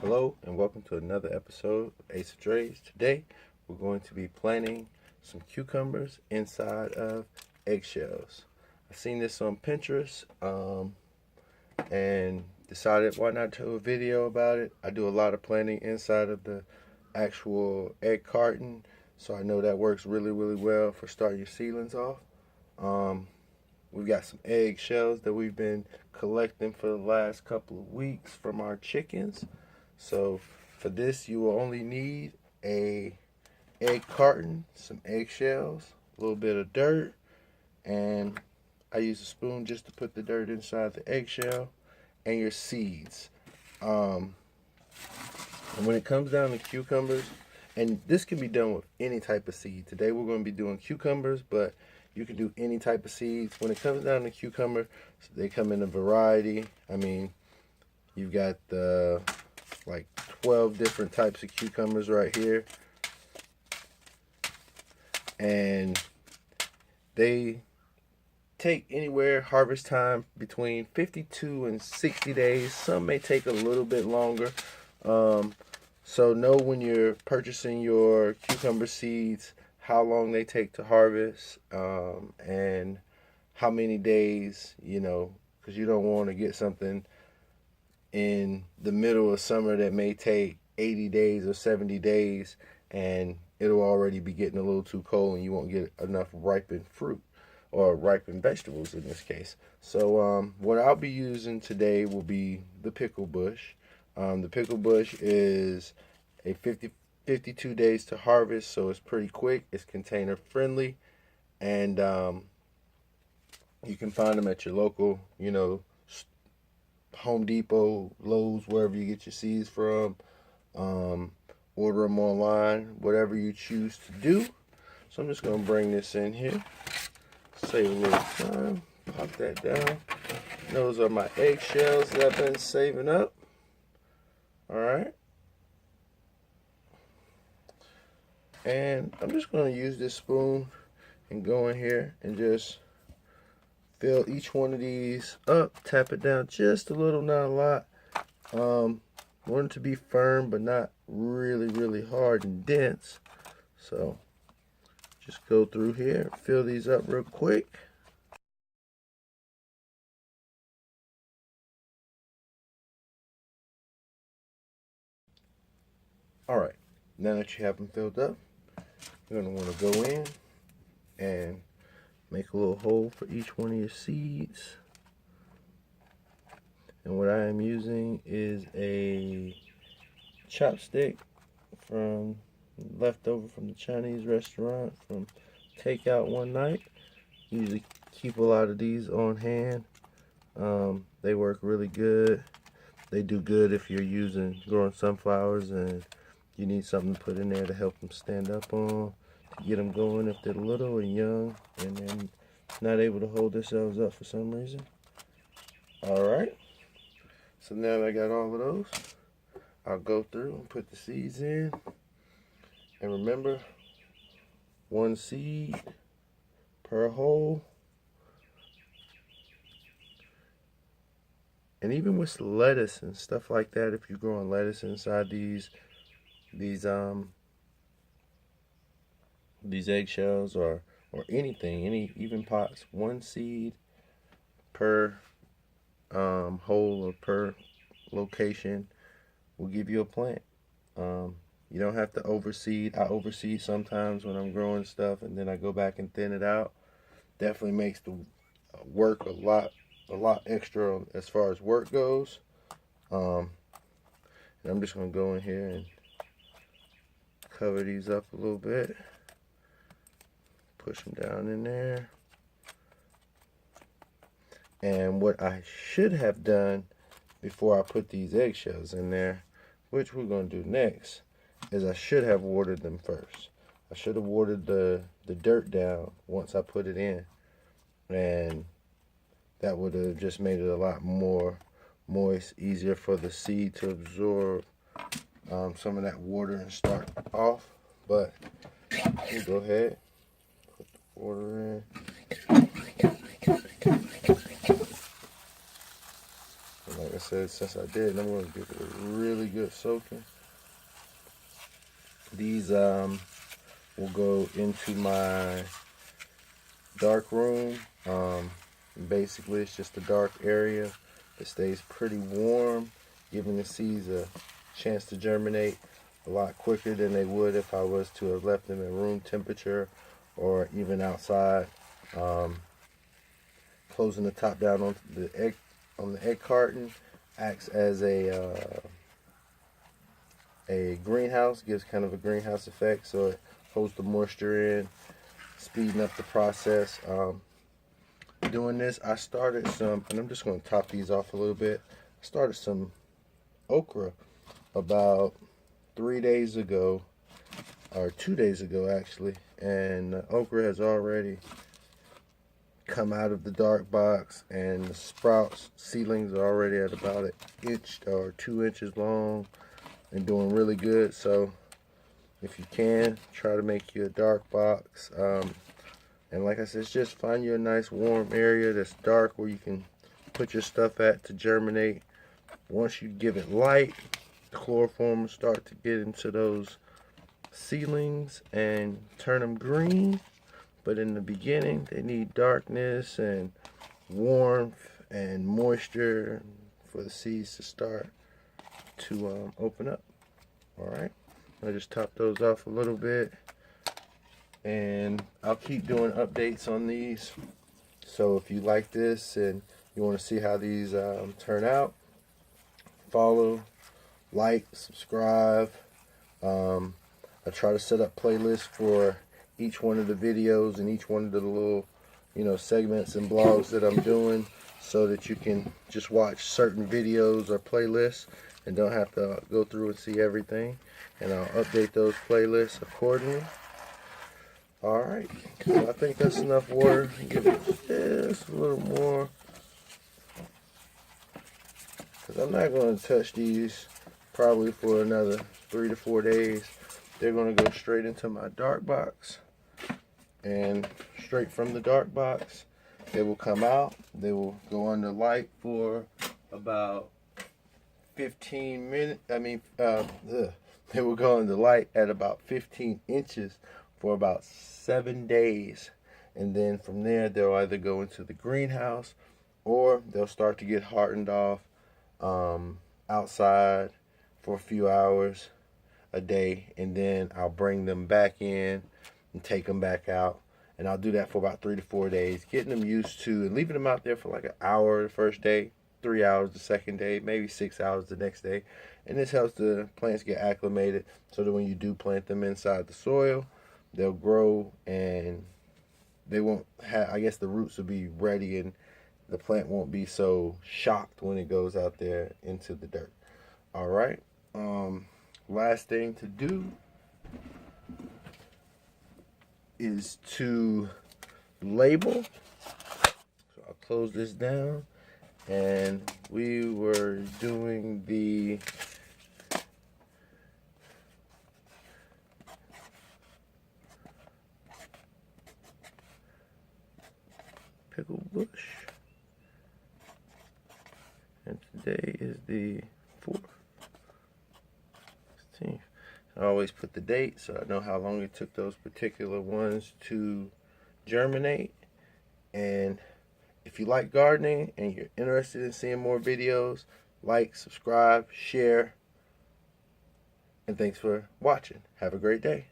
Hello and welcome to another episode of Ace of Trades. Today we're going to be planting some cucumbers inside of eggshells. I've seen this on Pinterest and decided why not do a video about it. I do a lot of planting inside of the actual egg carton, so I know that works really well for starting your seedlings off. We've got some eggshells that we've been collecting for the last couple of weeks from our chickens. So for this, you will only need a egg carton, some eggshells, a little bit of dirt, and I use a spoon just to put the dirt inside the eggshell, and your seeds. And when it comes down to cucumbers, and this can be done with any type of seed. Today we're going to be doing cucumbers, but you can do any type of seeds. When it comes down to cucumber, they come in a variety. I mean, you've got the like 12 different types of cucumbers right here, and they take anywhere harvest time between 52 and 60 days. Some may take a little bit longer. So know when you're purchasing your cucumber seeds how long they take to harvest, and how many days, because you don't want to get something in the middle of summer that may take 80 days or 70 days, and it'll already be getting a little too cold and you won't get enough ripened fruit or ripened vegetables in this case. So what I'll be using today will be the pickle bush. The pickle bush is a 52 days to harvest, so it's pretty quick. It's container friendly, and you can find them at your local, Home Depot, Lowe's, wherever you get your seeds from. Order them online, whatever you choose to do. So I'm just going to bring this in here, save a little time, pop that down. Those are my eggshells that I've been saving up. All right. And I'm just going to use this spoon and go in here and just fill each one of these up, tap it down just a little, not a lot. Want it to be firm, but not really hard and dense. So just go through here, fill these up real quick. All right, now that you have them filled up, you're going to want to go in and make a little hole for each one of your seeds. And what I am using is a chopstick from leftover from the Chinese restaurant from takeout one night. Usually keep a lot of these on hand. They work really good. They do good if you're growing sunflowers and you need something to put in there to help them stand up on, to get them going if they're little and young and then not able to hold themselves up for some reason. Alright, so now that I got all of those, I'll go through and put the seeds in. And remember, one seed per hole. And even with lettuce and stuff like that, if you're growing lettuce inside these eggshells or anything, even pots, one seed per hole or per location will give you a plant. You don't have to overseed. I overseed sometimes when I'm growing stuff, and then I go back and thin it out. Definitely makes the work a lot extra as far as work goes. And I'm just gonna go in here and cover these up a little bit, push them down in there. And what I should have done before I put these eggshells in there, which we're going to do next, is I should have watered them first. I should have watered the dirt down once I put it in, and that would have just made it a lot more moist, easier for the seed to absorb some of that water and start off. But we'll go ahead, put the water in. Like I said, since I did, I'm going to give it a really good soaking. These will go into my dark room. Basically, it's just a dark area. It stays pretty warm, giving the seeds a chance to germinate a lot quicker than they would if I was to have left them at room temperature or even outside. Closing the top down on the egg carton acts as a greenhouse, gives kind of a greenhouse effect, so it holds the moisture in, speeding up the process. Doing this, I started some, and I'm just going to top these off a little bit. I started some okra about 3 days ago, or 2 days ago actually, and the okra has already come out of the dark box, and the sprouts, seedlings are already at about an inch or 2 inches long and doing really good. So if you can, try to make you a dark box. And like I said, just find you a nice warm area that's dark where you can put your stuff at to germinate. Once you give it light, the chloroform will start to get into those seedlings and turn them green. But in the beginning, they need darkness and warmth and moisture for the seeds to start to open up. Alright, I just top those off a little bit, and I'll keep doing updates on these. So if you like this and you want to see how these turn out, follow, like, subscribe. I try to set up playlists for each one of the videos and each one of the little, segments and blogs that I'm doing, so that you can just watch certain videos or playlists and don't have to go through and see everything. And I'll update those playlists accordingly. Alright, so I think that's enough water. Give it just a little more, because I'm not going to touch these probably for another 3 to 4 days. They're going to go straight into my dark box, and straight from the dark box they will come out. They will go under light for about 15 minutes. They will go under light at about 15 inches for about 7 days, and then from there they'll either go into the greenhouse or they'll start to get hardened off outside for a few hours a day, and then I'll bring them back in and take them back out, and I'll do that for about 3 to 4 days, getting them used to and leaving them out there for like an hour the first day, 3 hours the second day, maybe 6 hours the next day. And this helps the plants get acclimated, so that when you do plant them inside the soil, they'll grow and they won't have, I guess the roots will be ready, and the plant won't be so shocked when it goes out there into the dirt. Alright, last thing to do is to label. So I'll close this down, and we were doing the pickle bush, and today is the 4th, 16th. I always put the date so I know how long it took those particular ones to germinate. And if you like gardening and you're interested in seeing more videos, like, subscribe, share, and thanks for watching. Have a great day.